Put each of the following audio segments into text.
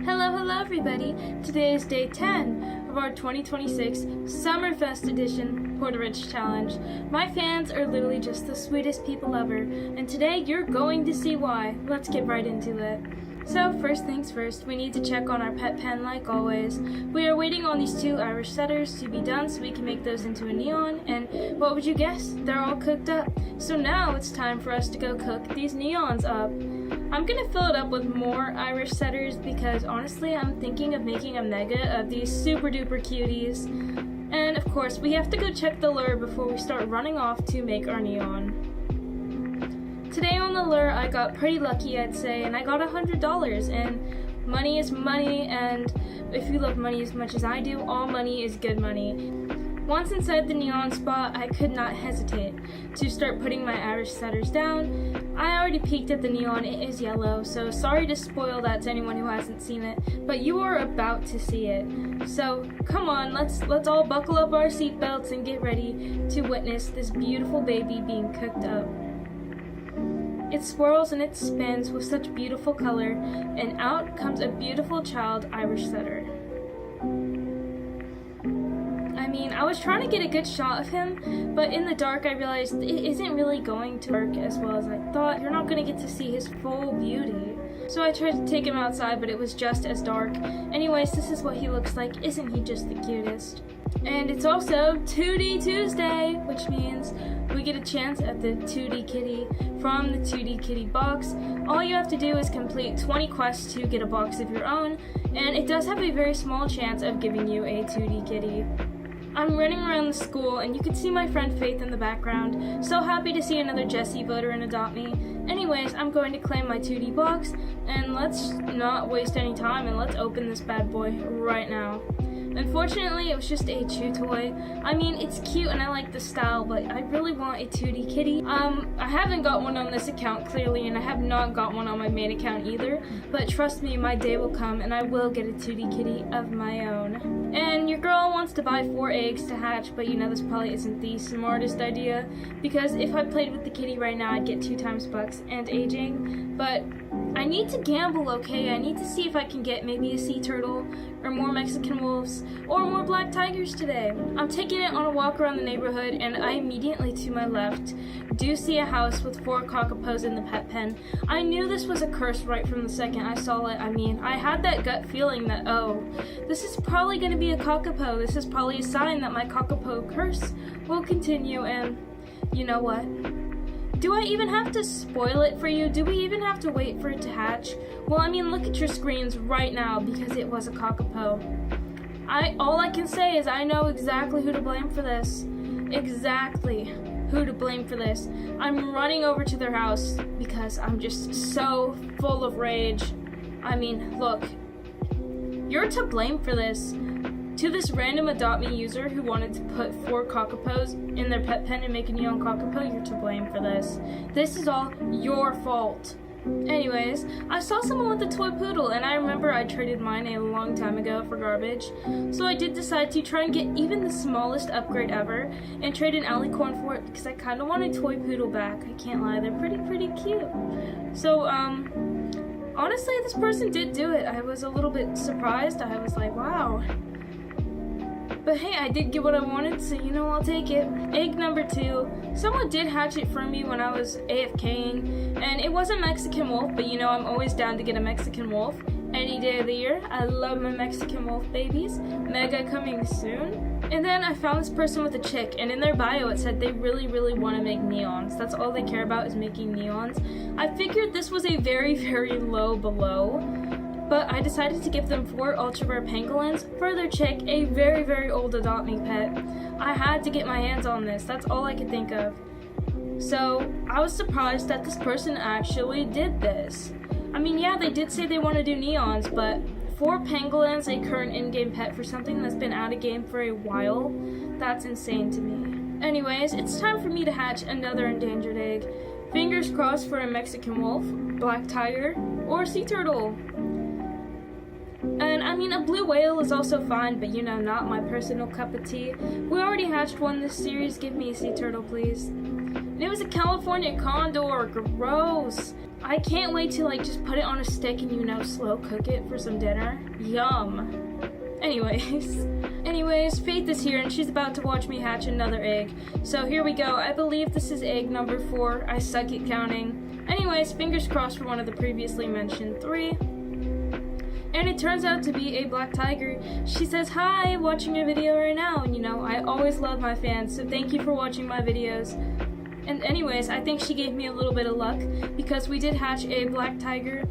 Hello everybody! Today is day 10 of our 2026 Summerfest edition Porta Rich Challenge. My fans are literally just the sweetest people ever, and today you're going to see why. Let's get right into it. So first things first, we need to check on our pet pen like always. We are waiting on these two Irish setters to be done so we can make those into a neon, and what would you guess? They're all cooked up. So now it's time for us to go cook these neons up. I'm gonna fill it up with more Irish setters because honestly I'm thinking of making a mega of these super duper cuties. And of course we have to go check the lure before we start running off to make our neon. Today on the lure I got pretty lucky, I'd say, and I got $100, and money is money, and if you love money as much as I do, all money is good money. Once inside the neon spot, I could not hesitate to start putting my Irish setters down. I already peeked at the neon, it is yellow, so sorry to spoil that to anyone who hasn't seen it, but you are about to see it. So come on, let's all buckle up our seatbelts and get ready to witness this beautiful baby being cooked up. It swirls and it spins with such beautiful color, and out comes a beautiful child Irish setter. I was trying to get a good shot of him, but in the dark I realized it isn't really going to work as well as I thought. You're not going to get to see his full beauty. So I tried to take him outside, but it was just as dark. Anyways, this is what he looks like. Isn't he just the cutest? And it's also 2D Tuesday, which means we get a chance at the 2D kitty from the 2D kitty box. All you have to do is complete 20 quests to get a box of your own, and it does have a very small chance of giving you a 2D kitty. I'm running around the school, and you can see my friend Faith in the background. So happy to see another Jessie voter and adopt me. Anyways, I'm going to claim my 2D box, and let's not waste any time, and let's open this bad boy right now. Unfortunately, it was just a chew toy. I mean, it's cute and I like the style, but I really want a 2D kitty. I haven't got one on this account clearly, and I have not got one on my main account either, but trust me, my day will come and I will get a 2D kitty of my own. And your girl wants to buy 4 eggs to hatch, but you know this probably isn't the smartest idea, because if I played with the kitty right now, I'd get 2 times bucks and aging, but I need to gamble, okay? I need to see if I can get maybe a sea turtle, or more Mexican wolves, or more black tigers today. I'm taking it on a walk around the neighborhood, and I immediately to my left do see a house with 4 cockapos in the pet pen. I knew this was a curse right from the second I saw it. I mean, I had that gut feeling that, oh, this is probably going to be a cockapo. This is probably a sign that my cockapo curse will continue, and you know what? Do I even have to spoil it for you? Do we even have to wait for it to hatch? Well, I mean, look at your screens right now because it was a cockapo. All I can say is I know exactly who to blame for this. Exactly who to blame for this. I'm running over to their house because I'm just so full of rage. I mean, look, you're to blame for this. To this random Adopt Me user who wanted to put 4 cockapos in their pet pen and make a neon cockapo, you're to blame for this. This is all your fault. Anyways, I saw someone with a toy poodle, and I remember I traded mine a long time ago for garbage. So I did decide to try and get even the smallest upgrade ever and trade an alicorn for it because I kind of want a toy poodle back. I can't lie, they're pretty cute. So, honestly, this person did do it. I was a little bit surprised. I was like, wow. But hey, I did get what I wanted, so you know, I'll take it. Egg number 2. Someone did hatch it for me when I was AFKing, and it was a Mexican wolf, but you know, I'm always down to get a Mexican wolf any day of the year. I love my Mexican wolf babies. Mega coming soon. And then I found this person with a chick, and in their bio it said they really want to make neons. That's all they care about is making neons. I figured this was a very low below, but I decided to give them 4 ultra rare pangolins for their chick, a very old Adopt Me pet. I had to get my hands on this, that's all I could think of. So I was surprised that this person actually did this. I mean, yeah, they did say they want to do neons, but 4 pangolins, a current in-game pet for something that's been out of game for a while, that's insane to me. Anyways, it's time for me to hatch another endangered egg. Fingers crossed for a Mexican wolf, black tiger, or sea turtle. And I mean, a blue whale is also fine, but you know, not my personal cup of tea. We already hatched one this series. Give me a sea turtle, please. And it was a California condor. Gross. I can't wait to like just put it on a stick and, you know, slow cook it for some dinner. Yum. Anyways, Faith is here and she's about to watch me hatch another egg. So here we go. I believe this is egg number 4. I suck at counting. Anyways, fingers crossed for one of the previously mentioned 3. And it turns out to be a black tiger. She says, "Hi, watching your video right now." And you know, I always love my fans, so thank you for watching my videos. And anyways, I think she gave me a little bit of luck because we did hatch a black tiger.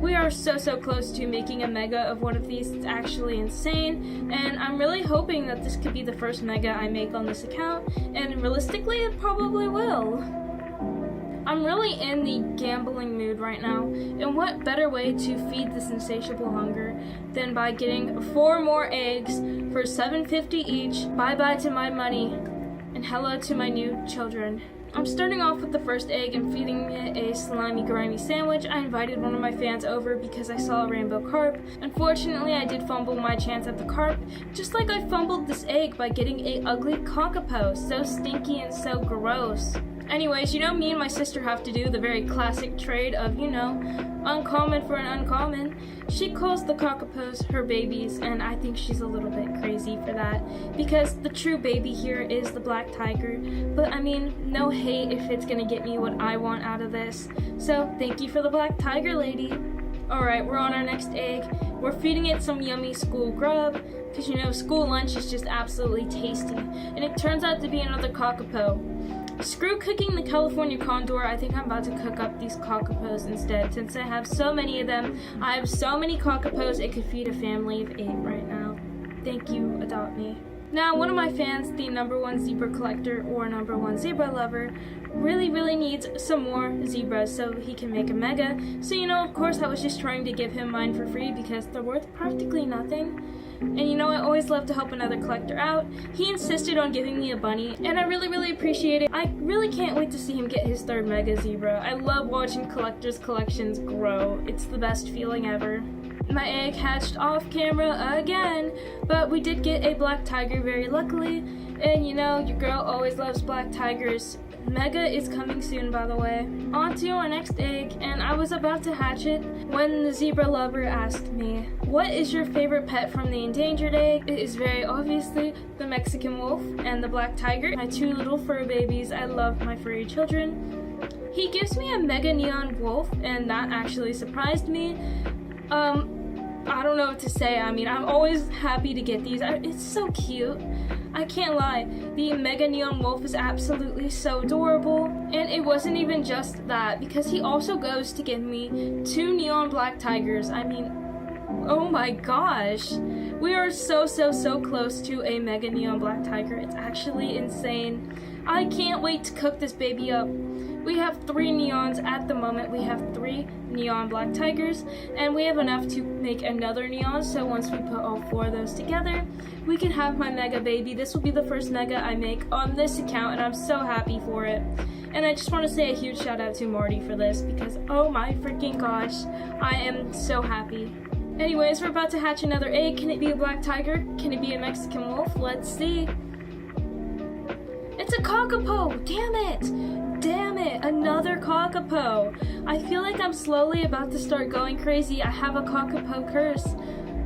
We are so close to making a mega of one of these. It's actually insane, and I'm really hoping that this could be the first mega I make on this account, and realistically it probably will. I'm really in the gambling mood right now, and what better way to feed this insatiable hunger than by getting 4 more eggs for $7.50 each. Bye bye to my money, and hello to my new children. I'm starting off with the first egg and feeding it a slimy, grimy sandwich. I invited one of my fans over because I saw a rainbow carp. Unfortunately, I did fumble my chance at the carp, just like I fumbled this egg by getting a ugly cockapoo. So stinky and so gross. Anyways, you know, me and my sister have to do the very classic trade of, you know, uncommon for an uncommon. She calls the cockapoos her babies, and I think she's a little bit crazy for that, because the true baby here is the black tiger. But I mean, no hate if it's gonna get me what I want out of this. So thank you for the black tiger, lady. Alright, we're on our next egg. We're feeding it some yummy school grub, because you know, school lunch is just absolutely tasty. And it turns out to be another cockapoo. Screw cooking the California condor. I think I'm about to cook up these cockapoos instead. Since I have so many of them, I have so many cockapoos, it could feed a family of 8 right now. Thank you, adopt me. Now, one of my fans, the #1 zebra collector or #1 zebra lover, really needs some more zebras so he can make a mega. So, you know, of course, I was just trying to give him mine for free because they're worth practically nothing. And you know, I always love to help another collector out. He insisted on giving me a bunny, and I really appreciate it. I really can't wait to see him get his 3rd mega zebra. I love watching collectors' collections grow. It's the best feeling ever. My egg hatched off camera again, but we did get a black tiger very luckily. And you know, your girl always loves black tigers. Mega is coming soon, by the way. On to our next egg, and I was about to hatch it when the zebra lover asked me, "What is your favorite pet from the endangered egg?" It is very obviously the Mexican wolf and the black tiger, my 2 little fur babies. I love my furry children. He gives me a mega neon wolf, and that actually surprised me. I don't know what to say. I mean, I'm always happy to get these. It's so cute. I can't lie. The mega neon wolf is absolutely so adorable. And it wasn't even just that, because he also goes to give me 2 neon black tigers. I mean, oh my gosh. We are so close to a mega neon black tiger. It's actually insane. I can't wait to cook this baby up. We have 3 neons at the moment. We have 3 neon black tigers, and we have enough to make another neon, so once we put all 4 of those together, we can have my mega baby. This will be the first mega I make on this account, and I'm so happy for it. And I just want to say a huge shout out to Marty for this, because oh my freaking gosh, I am so happy. Anyways, we're about to hatch another egg. Can it be a black tiger? Can it be a Mexican wolf? Let's see. It's a cockapoo! Damn it, another cockapoo. I feel like I'm slowly about to start going crazy. I have a cockapoo curse.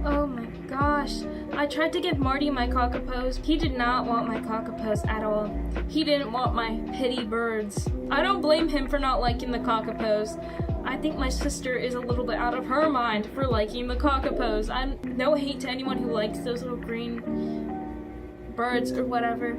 Oh my gosh. I tried to give Marty my cockapoos. He did not want my cockapoos at all. He didn't want my pitty birds. I don't blame him for not liking the cockapoos. I think my sister is a little bit out of her mind for liking the cockapoos. I'm no hate to anyone who likes those little green birds or whatever.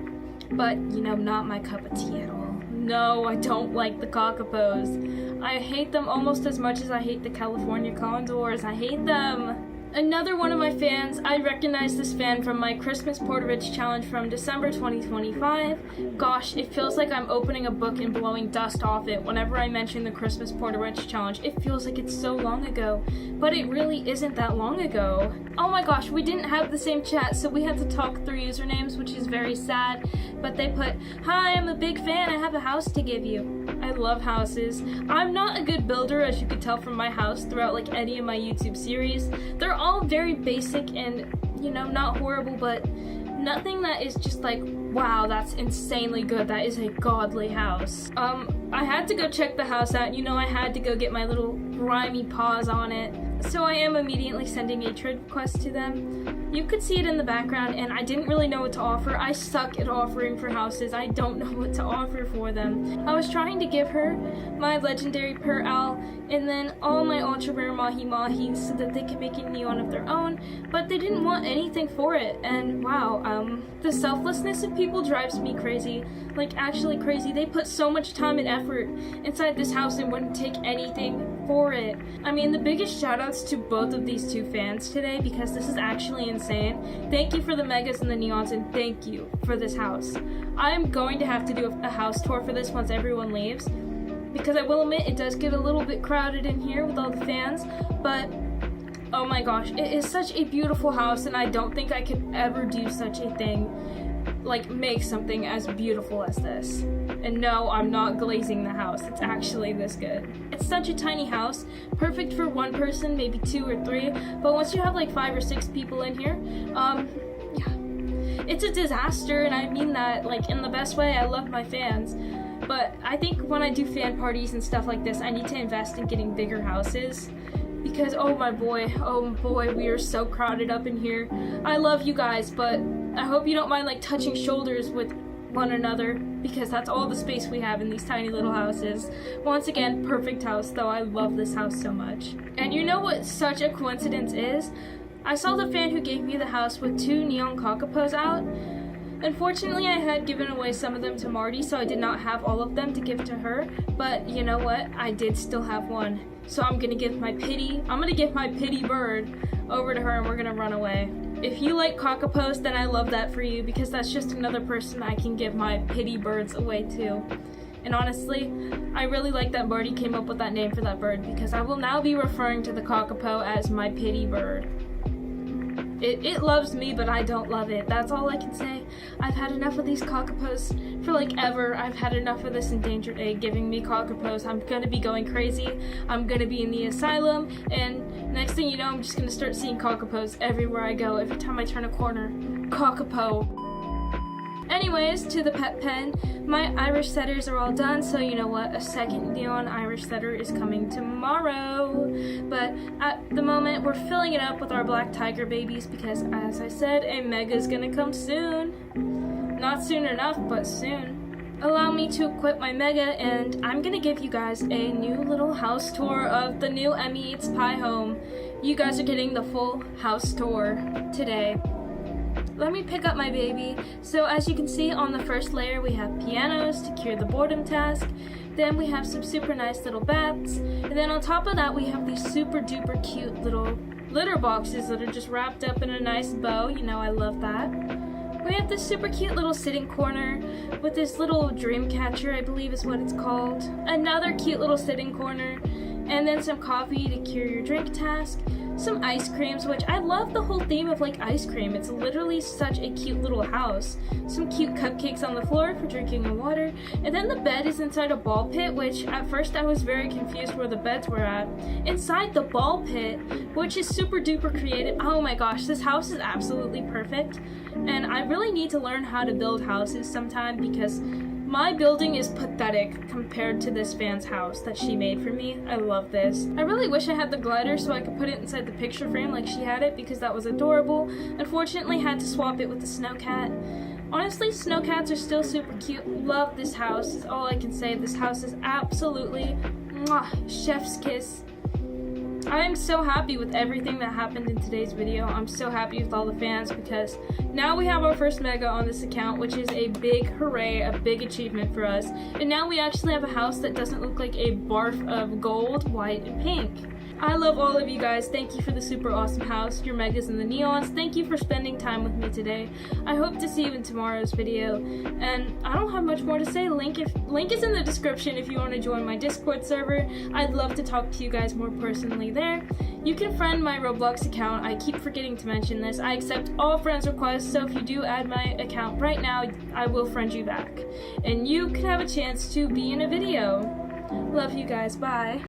But, you know, not my cup of tea at all. No, I don't like the cockapoos. I hate them almost as much as I hate the California condors. I hate them. Another one of my fans, I recognize this fan from my Christmas porridge challenge from December 2025. Gosh, it feels like I'm opening a book and blowing dust off it whenever I mention the Christmas porridge challenge. It feels like it's so long ago, but it really isn't that long ago. Oh my gosh, we didn't have the same chat, so we had to talk through usernames, which is very sad. But they put, "Hi, I'm a big fan, I have a house to give you." I love houses. I'm not a good builder, as you could tell from my house throughout like any of my YouTube series. They're all very basic and, you know, not horrible, but nothing that is just like Wow, that's insanely good. That is a godly house. I had to go check the house out. You know, I had to go get my little grimy paws on it. So I am immediately sending a trade request to them. You could see it in the background, and I didn't really know what to offer. I suck at offering for houses. I don't know what to offer for them. I was trying to give her my legendary per owl and then all my ultra rare mahi mahis so that they could make a neon of their own, but they didn't want anything for it. And wow, the selflessness of people drives me crazy. Like, actually crazy. They put so much time and effort inside this house and wouldn't take anything for it. I mean, the biggest shout outs to both of these two fans today, because this is actually insane. Thank you for the megas and the neons, and thank you for this house. I am going to have to do a house tour for this once everyone leaves, because I will admit it does get a little bit crowded in here with all the fans, but oh my gosh, it is such a beautiful house, and I don't think I could ever do such a thing, like make something as beautiful as this. And no, I'm not glazing the house. It's actually this good. It's such a tiny house, perfect for one person, maybe 2 or 3, but once you have like 5 or 6 people in here, yeah, it's a disaster, and I mean that like in the best way. I love my fans, but I think when I do fan parties and stuff like this, I need to invest in getting bigger houses, because oh boy, we are so crowded up in here. I love you guys, but I hope you don't mind like touching shoulders with one another, because that's all the space we have in these tiny little houses. Once again, perfect house, though I love this house so much. And you know what such a coincidence is? I saw the fan who gave me the house with 2 neon cockapos out. Unfortunately, I had given away some of them to Marty, so I did not have all of them to give to her, but you know what? I did still have one. So I'm gonna give my pity bird over to her, and we're gonna run away. If you like cockapos, then I love that for you, because that's just another person I can give my pity birds away to. And honestly, I really like that Marty came up with that name for that bird, because I will now be referring to the cockapo as my pity bird. It loves me, but I don't love it. That's all I can say. I've had enough of these cockapos for like ever. I've had enough of this endangered egg giving me cockapos. I'm gonna be going crazy. I'm gonna be in the asylum, and next thing you know, I'm just gonna start seeing cockapos everywhere I go. Every time I turn a corner, cockapo. Anyways, to the pet pen, my Irish setters are all done, so you know what, a second neon Irish setter is coming tomorrow. But at the moment, we're filling it up with our black tiger babies, because as I said, a mega is gonna come soon. Not soon enough, but soon. Allow me to equip my mega, and I'm gonna give you guys a new little house tour of the new Emmyeatspie home. You guys are getting the full house tour today. Let me pick up my baby. So as you can see, on the first layer we have pianos to cure the boredom task. Then we have some super nice little bats. And then on top of that we have these super duper cute little litter boxes that are just wrapped up in a nice bow. You know, I love that. We have this super cute little sitting corner with this little dream catcher, I believe is what it's called. Another cute little sitting corner. And then some coffee to cure your drink task. Some ice creams, which I love the whole theme of like ice cream. It's literally such a cute little house. Some cute cupcakes on the floor for drinking and water. And then the bed is inside a ball pit, which at first I was very confused where the beds were at. Inside the ball pit, which is super duper creative. Oh my gosh, this house is absolutely perfect. And I really need to learn how to build houses sometime, because my building is pathetic compared to this fan's house that she made for me. I love this. I really wish I had the glider so I could put it inside the picture frame like she had it, because that was adorable. Unfortunately, had to swap it with the snow cat. Honestly, snow cats are still super cute. Love this house is all I can say. This house is absolutely chef's kiss. I am so happy with everything that happened in today's video. I'm so happy with all the fans, because now we have our first mega on this account, which is a big hooray, a big achievement for us. And now we actually have a house that doesn't look like a barf of gold, white, and pink. I love all of you guys. Thank you for the super awesome house, your megas and the neons. Thank you for spending time with me today. I hope to see you in tomorrow's video. And I don't have much more to say. Link is in the description if you want to join my Discord server. I'd love to talk to you guys more personally there. You can friend my Roblox account. I keep forgetting to mention this. I accept all friends requests, so if you do add my account right now, I will friend you back. And you can have a chance to be in a video. Love you guys. Bye.